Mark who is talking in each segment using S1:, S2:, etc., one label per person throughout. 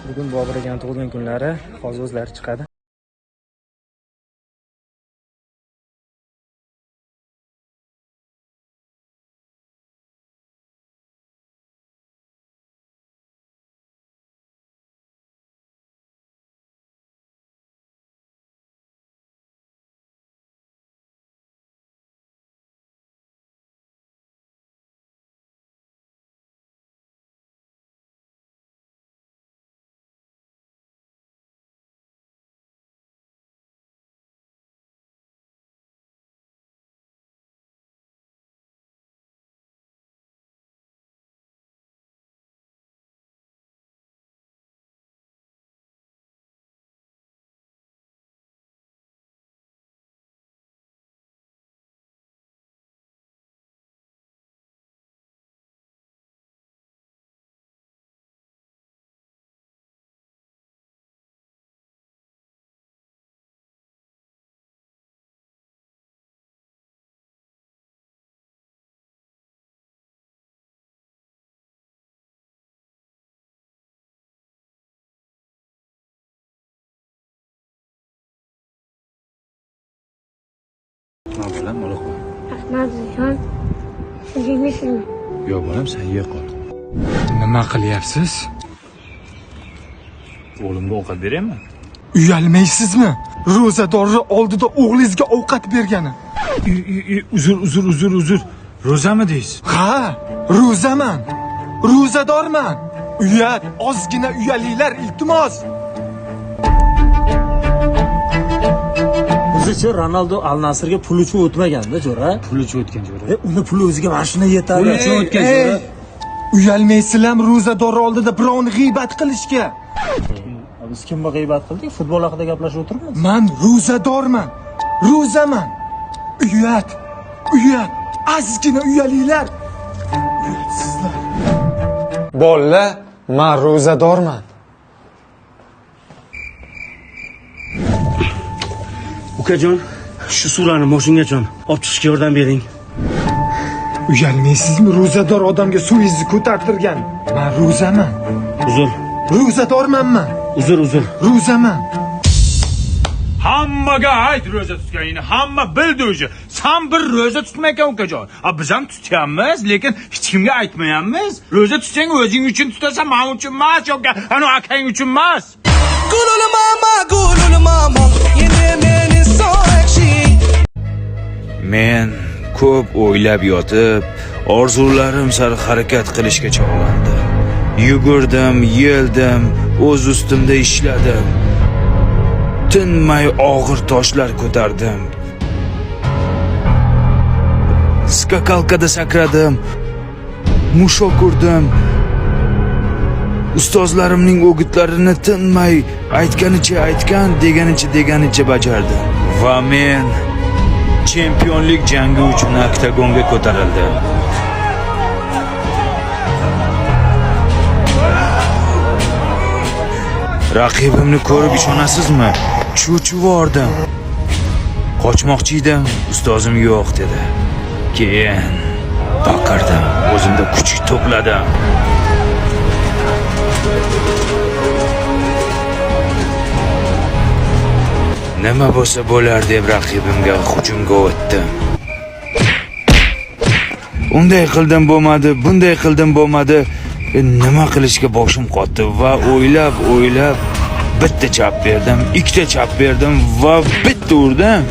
S1: Bugun Bobur akaning tug'ilgan kunlari, hozir o'zlari chiqadi.
S2: Ne bolam, ola qol.
S3: Rahmatjon, siz yemaysizmi?
S2: Yo'q bolam, sen ye qol.
S4: Nima qilyapsiz?
S2: O'g'limga ovqat beraymi?
S4: Uyalmaysizmi? Ro'zadorni oldida o'g'lingizga ovqat bergani.
S2: Uzr. Ro'zami deysiz?
S4: Ha, ro'zaman. Ro'zadorman. Uyat, ozgina uyalinglar, iltimos.
S5: O'zicha Ronaldo Al Nasrga pul uchun o'tmaganda, jo'ra.
S2: Pul uchun o'tgan jo'ra.
S5: Uni puli o'ziga mashina yetadi.
S2: Pul uchun o'tgan jo'ra.
S4: Uyalmaysizlarmi ro'zador oldida birovni g'iybat qilishga?
S5: Biz kimga g'iybat qildik? Futbol haqida gaplashib o'tiribmiz.
S4: Men ro'zadorman. Ro'zaman. Uyat, ozgina uyalinglar. Uyatsizlar. Bolalar, men ro'zadorman.
S6: Ukajon, shu surani moshingajon olib chiqishga yordam bering.
S4: Uyalmaysizmi ro'zador odamga suvingizni ko'tartirgan? Men ro'zaman.
S6: Uzr.
S4: Ro'zadormanman.
S6: Uzr.
S4: Ro'zaman.
S7: Hammaga ayt ro'za tutganingni, hamma bildi o'zi. Sen bir ro'za tutmaysan ukajon. Biz ham tutyapmiz, lekin hech kimga aytmayapmiz. Ro'za tutsang o'zing uchun tutasan, men uchun emas yoki ana akang uchun emas.
S8: Gululu mama, yine meni so'rakshi.
S7: Men ko'p o'ylab yotib, orzularim sari harakat qilishga chog'landim. Yugurdim, yeldim, o'z ustimda ishladim. Tinmay og'ir toshlar ko'tardim. Skakalkada sakradim. Mushok urdim. Ustozlarimning o'gitlarini tinmay aytgan, deganicha bajardim. Va men chempionlik jangi uchun oktagonga ko'tarildim. Raqibimni ko'rib ishonasizmi? Cho'chivordim. Qochmoqchi edim, ustozim yo'q dedi. Keyin baqirdim, o'zimda kuch to'pladim. Nima bo'lsa bo'lar deb raqibimga hujumga o'tdim. Unday qildim bo'lmadi, bunday qildim bo'lmadi. Nima qilishga boshim qotdi va o'ylab bitta chap berdim, ikkita chap berdim va bitta urdim.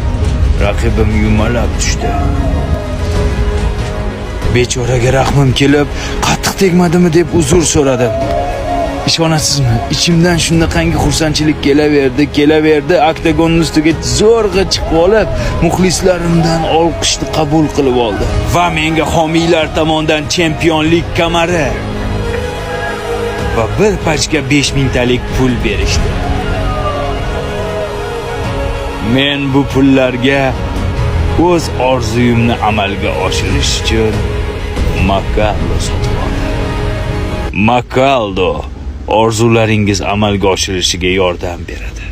S7: Raqibim yumalab tushdi. Bechoraga rahmim kelib, qattiq tegmadimi deb uzr so'radim. Ishonasizmi? Ichimdan shunaqangi xursandchilik kelaverdi. Oktagonni ustiga zo'rg'a chiqib olib, muxlislarimdan olqishni qabul qilib oldi va menga homiylar tomonidan chempionlik kamari va bir pachka 5000 talik pul berishdi. Men bu pullarga o'z orzuyimni amalga oshirish uchun Makaldo sotib oldim. Makaldo orzularingiz amalga oshirishiga yordam beradi.